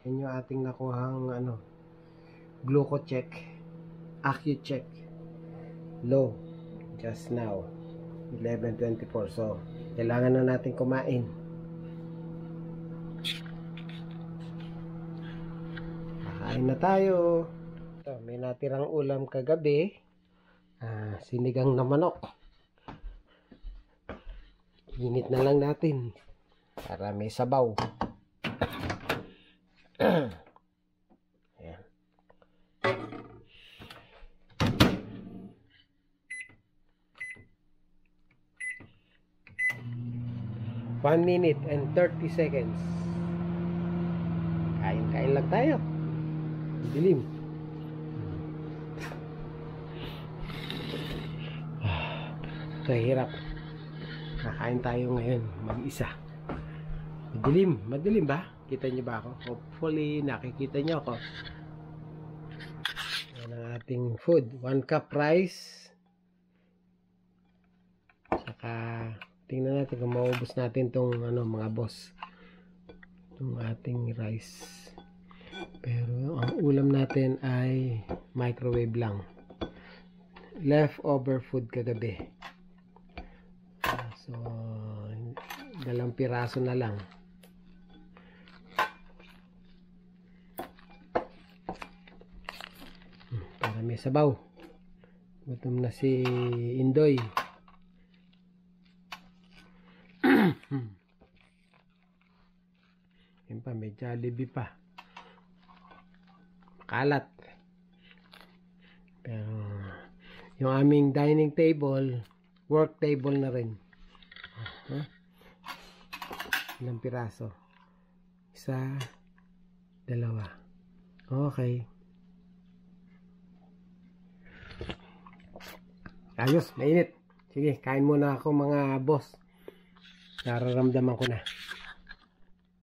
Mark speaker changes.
Speaker 1: Yan yung ating nakuhang gluco check, acu check, low just now 11:24. So kailangan na natin kumain. Kakain na tayo. Ito, may natirang ulam kagabi, sinigang na manok. Init na lang natin para may sabaw. Ayan. 1 minute and 30 seconds. Kain lang tayo. Dilim. Ito, hirap. Kakain tayo ngayon mag-isa. Madilim ba? Kita niyo ba ako? Hopefully nakikita niyo ako. Yan ang ating food. 1 cup rice. Saka tingnan natin kung maubos natin tong mga boss. Itong ating rice. Pero ang ulam natin ay microwave lang. Leftover food kagabi. So 2 piraso na lang. Para may sabaw. Gutom na si Indoy. Yan pa, may Jollibee pa. Kalat. Pero yung aming dining table, work table na rin. Ilang piraso? 1, 2. Okay. Ayos, mainit. Sige, kain muna ako mga boss. Nararamdaman ko na.